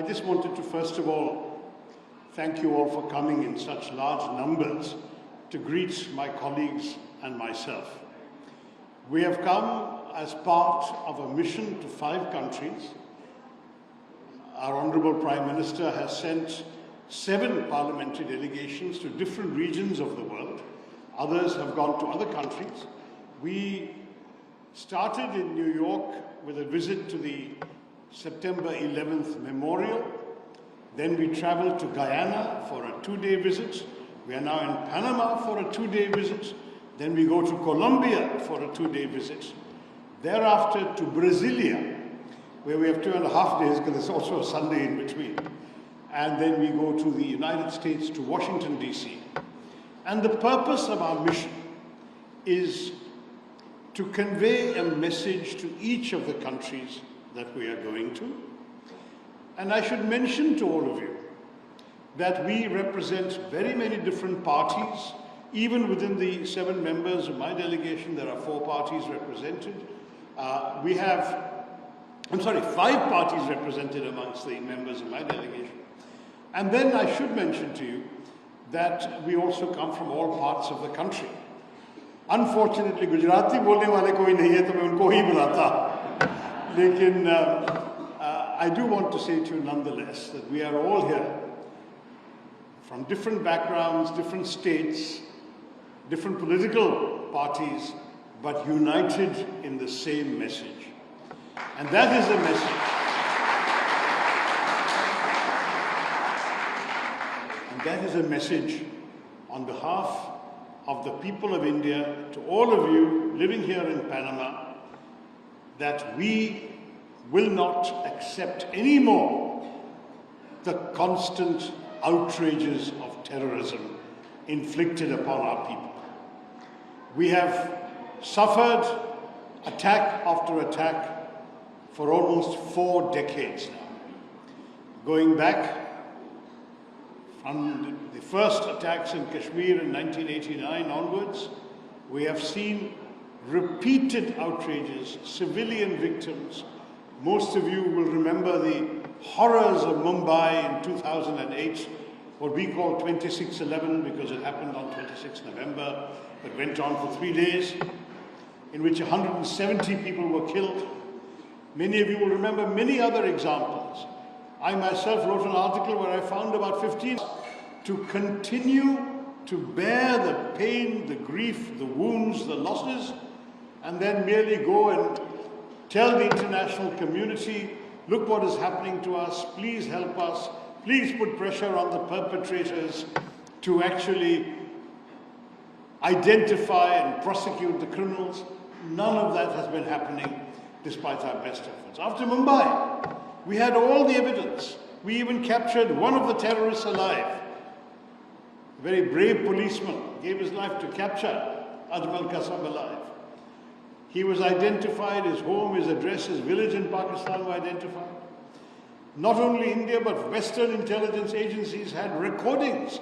just wanted to first of all thank you all for coming in such large numbers to greet my colleagues and myself. We have come as part of a mission to 5 countries. Our Honorable Prime Minister has sent 7 parliamentary delegations to different regions of the world. Others have gone to other countries. We started in New York with a visit to the September 11th memorial. Then we traveled to Guyana for a 2-day visit. We are now in Panama for a 2-day visit. Then we go to Colombia for a 2-day visit. Thereafter to Brasilia, where we have 2.5 days because there's also a Sunday in between. And then we go to the United States, to Washington, D.C. And the purpose of our mission is to convey a message to each of the countries that we are going to. And I should mention to all of you that we represent very many different parties. Even within the 7 members of my delegation, there are 4 parties represented. We have 5 parties represented amongst the members of my delegation. And then I should mention to you that we also come from all parts of the country. Unfortunately, Gujarati बोलने वाले कोई नहीं है तो मैं उनको ही बुलाता. लेकिन I do want to say to you nonetheless that we are all here from different backgrounds, different states, different political parties, but united in the same message. And that is the message. And that is a message on behalf of the people of India to all of you living here in Panama, that we will not accept anymore the constant outrages of terrorism inflicted upon our people. We have suffered attack after attack for almost 4 decades now. Going back from the first attacks in Kashmir in 1989 onwards, we have seen repeated outrages, civilian victims. Most of you will remember the horrors of Mumbai in 2008, what we call 26/11 because it happened on 26 November, but went on for 3 days, in which 170 people were killed. Many of you will remember many other examples. I myself wrote an article where I found about 15 to continue to bear the pain, the grief, the wounds, the losses, and then merely go and tell the international community, look what is happening to us, please help us, please put pressure on the perpetrators to actually identify and prosecute the criminals. None of that has been happening despite our best efforts. After Mumbai, we had all the evidence. We even captured one of the terrorists alive. A very brave policeman gave his life to capture Ajmal Kasam alive. He was identified, his home, his address, his village in Pakistan were identified. Not only India, but Western intelligence agencies had recordings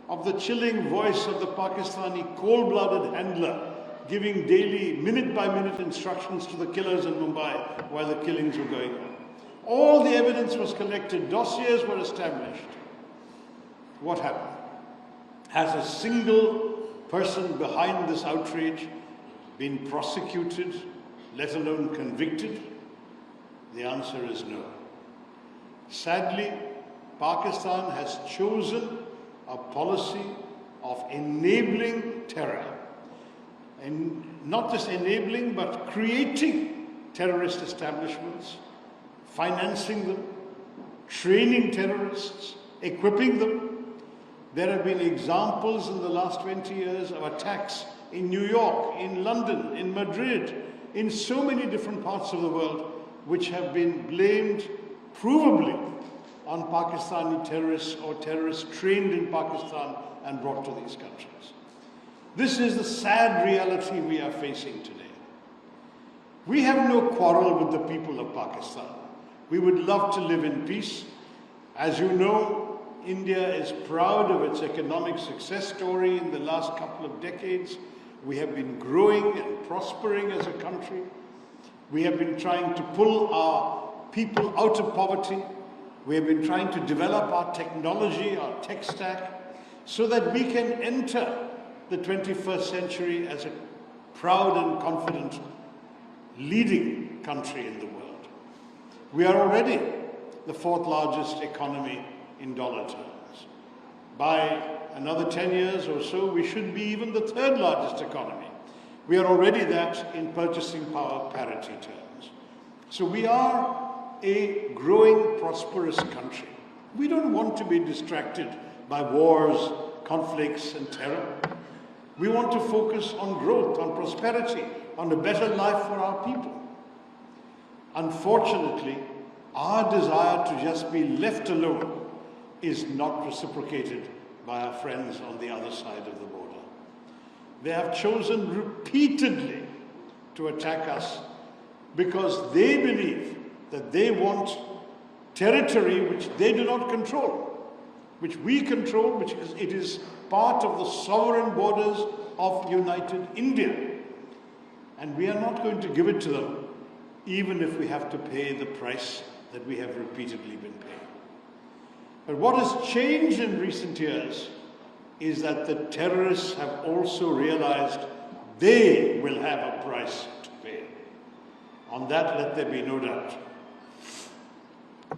of the chilling voice of the Pakistani cold-blooded handler giving daily, minute-by-minute instructions to the killers in Mumbai while the killings were going on. All the evidence was collected, dossiers were established. What happened? Has a single person behind this outrage been prosecuted, let alone convicted? The answer is no. Sadly, Pakistan has chosen a policy of enabling terror. And not just enabling, but creating terrorist establishments, financing them, training terrorists, equipping them. There have been examples in the last 20 years of attacks in New York, in London, in Madrid, in so many different parts of the world, which have been blamed provably on Pakistani terrorists or terrorists trained in Pakistan and brought to these countries. This is the sad reality we are facing today. We have no quarrel with the people of Pakistan. We would love to live in peace. As you know, India is proud of its economic success story in the last couple of decades. We have been growing and prospering as a country. We have been trying to pull our people out of poverty. We have been trying to develop our technology, our tech stack, so that we can enter the 21st century as a proud and confident leading country in the world. We are already the fourth largest economy in dollar terms. By another 10 years or so, we should be even the third largest economy. We are already that in purchasing power parity terms. So we are a growing, prosperous country. We don't want to be distracted by wars, conflicts, and terror. We want to focus on growth, on prosperity, on a better life for our people. Unfortunately, our desire to just be left alone is not reciprocated by our friends on the other side of the border. They have chosen repeatedly to attack us because they believe that they want territory which they do not control, which we control, it is part of the sovereign borders of United India. And we are not going to give it to them, even if we have to pay the price that we have repeatedly been paying. But what has changed in recent years is that the terrorists have also realized they will have a price to pay. On that, let there be no doubt.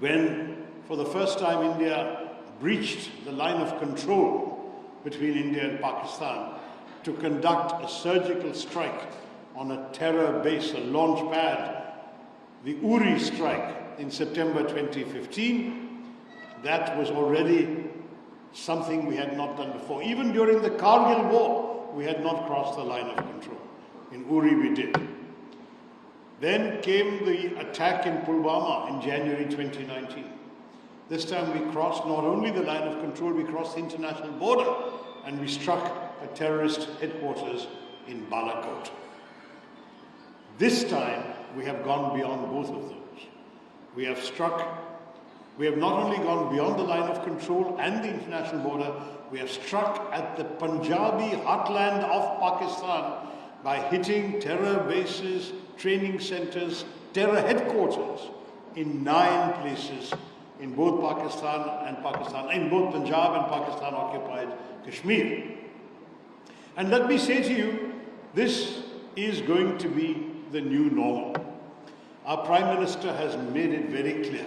When, for the first time, India breached the line of control between India and Pakistan to conduct a surgical strike on a terror base, a launch pad, the Uri strike in September 2015, that was already something we had not done before. Even during the Kargil war, we had not crossed the line of control. In Uri we did. Then came the attack in Pulwama in January 2019. This time we crossed not only the line of control, we crossed the international border and we struck a terrorist headquarters in Balakot. This time we have gone beyond both of those. We have not only gone beyond the line of control and the international border, we have struck at the Punjabi heartland of Pakistan by hitting terror bases, training centers, terror headquarters in 9 places in both in both Punjab and Pakistan occupied Kashmir. And let me say to you, this is going to be the new normal. Our Prime Minister has made it very clear.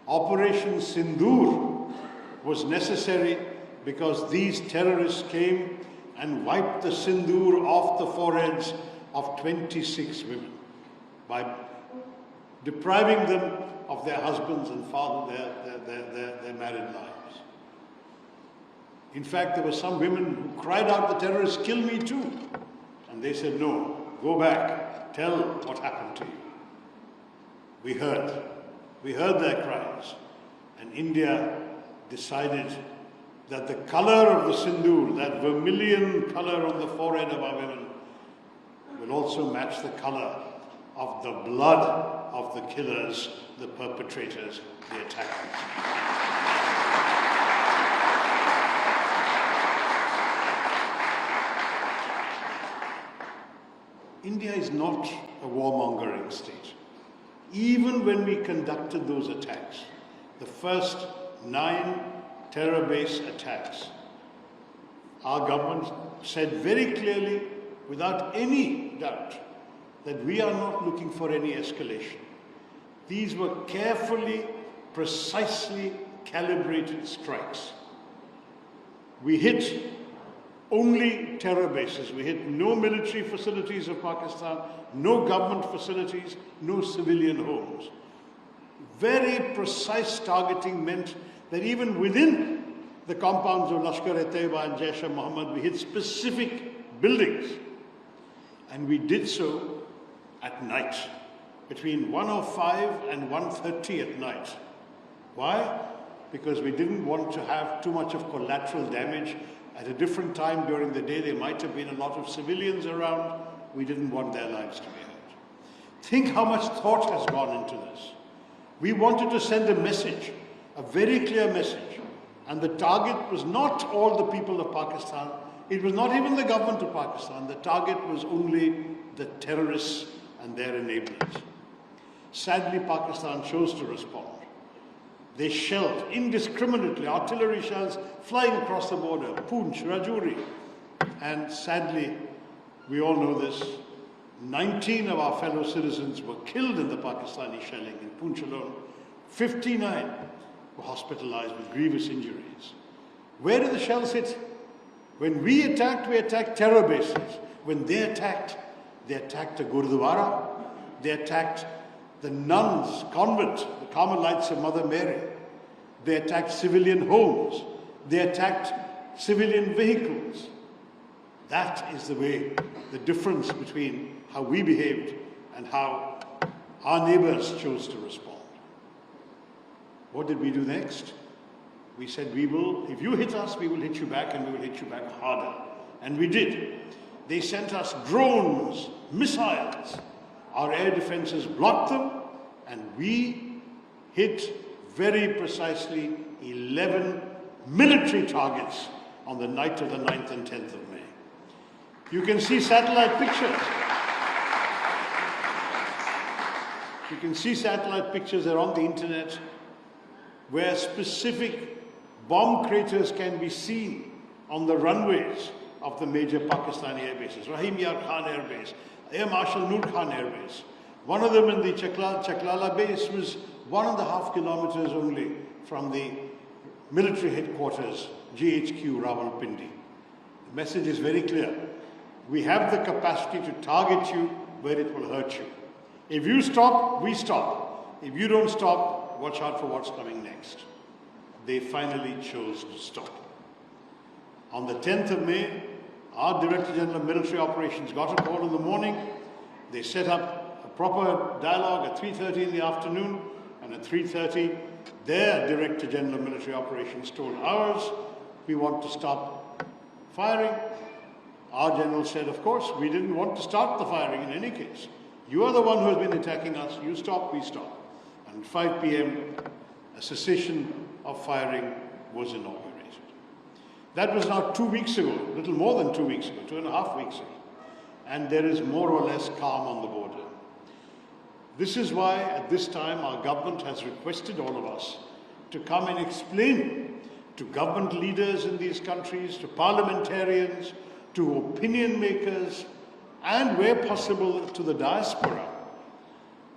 Operation Sindoor was necessary because these terrorists came and wiped the Sindoor off the foreheads of 26 women by depriving them of their husbands and their married lives. In fact, there were some women who cried out, "The terrorists kill me too." And they said, "No, go back, tell what happened to you." We heard their cries, and India decided that the color of the Sindoor, that vermilion color on the forehead of our women, will also match the color of the blood of the killers, the perpetrators, the attackers. India is not a warmongering state. Even when we conducted those attacks, the first 9 terror base attacks, our government said very clearly, without any doubt, that we are not looking for any escalation. These were carefully, precisely calibrated strikes. We hit only terror bases. We hit no military facilities of Pakistan, no government facilities, no civilian homes. Very precise targeting meant that even within the compounds of Lashkar-e-Taiba and Jaish-e-Mohammed, we hit specific buildings. And we did so at night, between 1:05 and 1:30 at night. Why? Because we didn't want to have too much of collateral damage. At a different time during the day, there might have been a lot of civilians around. We didn't want their lives to be hurt. Think how much thought has gone into this. We wanted to send a message, a very clear message. And the target was not all the people of Pakistan. It was not even the government of Pakistan. The target was only the terrorists and their enablers. Sadly, Pakistan chose to respond. They shelled indiscriminately, artillery shells flying across the border, Poonch, Rajouri. And sadly, we all know this, 19 of our fellow citizens were killed in the Pakistani shelling in Poonch alone. 59 were hospitalized with grievous injuries. Where did the shells hit? When we attacked terror bases. When they attacked the Gurdwara, they attacked the nuns' convent, the Carmelites of Mother Mary. They attacked civilian homes. They attacked civilian vehicles. That is the way, the difference between how we behaved and how our neighbors chose to respond. What did we do next? We said, if you hit us, we will hit you back, and we will hit you back harder. And we did. They sent us drones, missiles. Our air defenses blocked them, and we hit very precisely 11 military targets on the night of the 9th and 10th of May. You can see satellite pictures. You can see satellite pictures, they're on the internet, where specific bomb craters can be seen on the runways of the major Pakistani air bases. Rahim Yar Khan Air Base, Air Marshal Noor Khan Air Base. One of them in the Chaklala base was 1.5 kilometers only from the military headquarters, GHQ Rawalpindi. The message is very clear. We have the capacity to target you where it will hurt you. If you stop, we stop. If you don't stop, watch out for what's coming next. They finally chose to stop. On the 10th of May, our Director General of Military Operations got a call in the morning. They set up a proper dialogue at 3:30 in the afternoon, and at 3:30, their Director General of Military Operations told ours, we want to stop firing. Our general said, of course, we didn't want to start the firing in any case. You are the one who has been attacking us. You stop, we stop. And at 5 p.m., a cessation of firing was inaugurated. That was now 2 weeks ago, a little more than 2 weeks ago, 2.5 weeks ago. And there is more or less calm on the border. This is why, at this time, our government has requested all of us to come and explain to government leaders in these countries, to parliamentarians, to opinion makers, and where possible to the diaspora,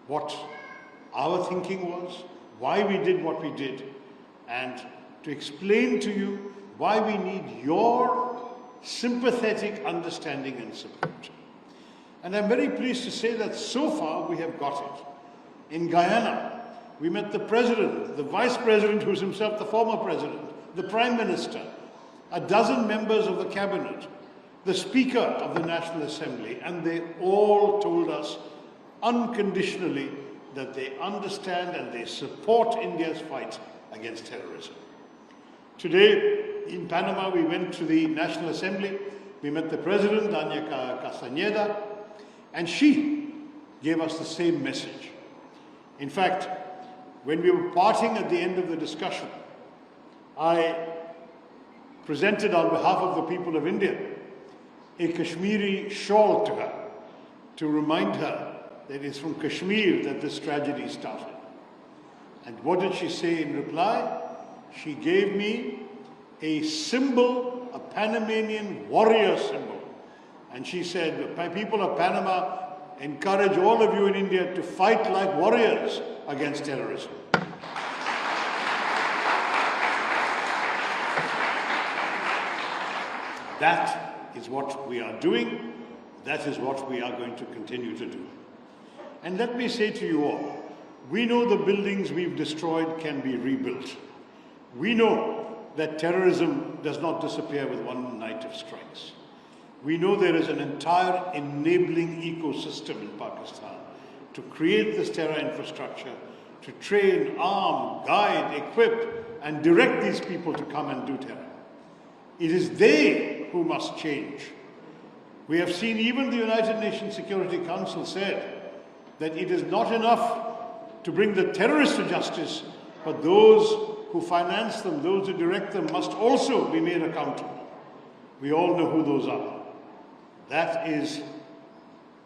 what our thinking was, why we did what we did, and to explain to you why we need your sympathetic understanding and support. And I'm very pleased to say that so far we have got it. In Guyana, we met the president, the vice president, who's himself the former president, the prime minister, a dozen members of the cabinet, the Speaker of the National Assembly, and they all told us unconditionally that they understand and they support India's fight against terrorism. Today, in Panama, we went to the National Assembly. We met the President, Dania Castañeda, and she gave us the same message. In fact, when we were parting at the end of the discussion, I presented on behalf of the people of India a Kashmiri shawl to her to remind her that it's from Kashmir that this tragedy started. And what did she say in reply? She gave me a symbol, a Panamanian warrior symbol. And she said, people of Panama, encourage all of you in India to fight like warriors against terrorism. That is what we are doing. That is what we are going to continue to do. And let me say to you all, we know the buildings we've destroyed can be rebuilt. We know that terrorism does not disappear with one night of strikes. We know there is an entire enabling ecosystem in Pakistan to create this terror infrastructure, to train, arm, guide, equip, and direct these people to come and do terror. It is they who must change. We have seen even the United Nations Security Council said that it is not enough to bring the terrorists to justice, but those who finance them, those who direct them, must also be made accountable. We all know who those are. That is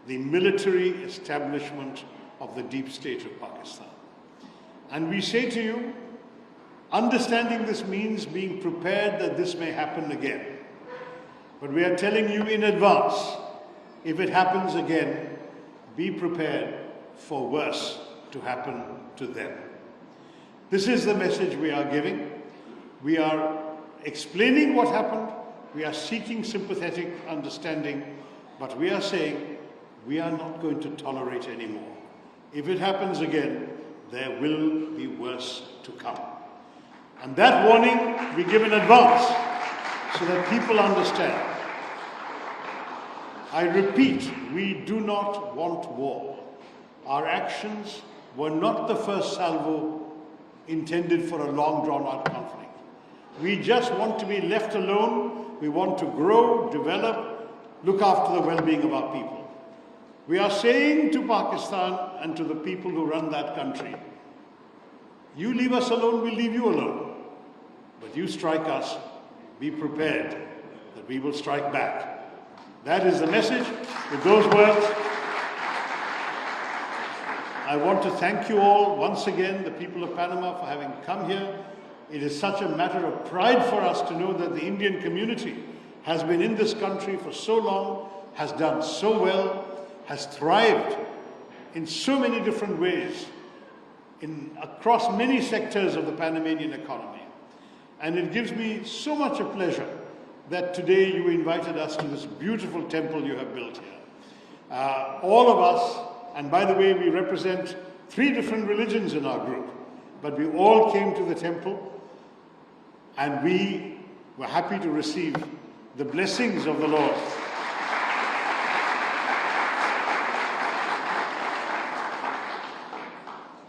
the military establishment of the deep state of Pakistan. And we say to you, understanding this means being prepared that this may happen again. But we are telling you in advance, if it happens again, be prepared for worse to happen to them. This is the message we are giving. We are explaining what happened. We are seeking sympathetic understanding, but we are saying we are not going to tolerate anymore. If it happens again, there will be worse to come. And that warning we give in advance so that people understand. I repeat, we do not want war. Our actions were not the first salvo intended for a long drawn-out conflict. We just want to be left alone. We want to grow, develop, look after the well-being of our people. We are saying to Pakistan and to the people who run that country, you leave us alone, we'll leave you alone. But you strike us, be prepared that we will strike back. That is the message. With those words, I want to thank you all once again, the people of Panama, for having come here. It is such a matter of pride for us to know that the Indian community has been in this country for so long, has done so well, has thrived in so many different ways, across many sectors of the Panamanian economy. And it gives me so much a pleasure that today you invited us to this beautiful temple you have built here. All of us, and by the way, we represent 3 different religions in our group, but we all came to the temple and we were happy to receive the blessings of the Lord.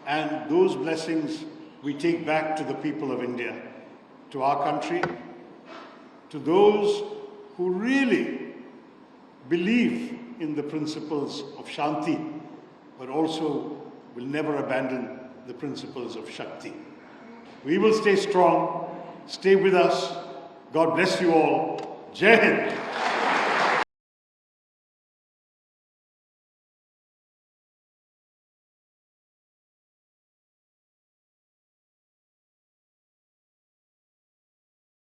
And those blessings we take back to the people of India, to our country, to those who really believe in the principles of Shanti, but also will never abandon the principles of Shakti. We will stay strong, stay with us. God bless you all. Jai Hind.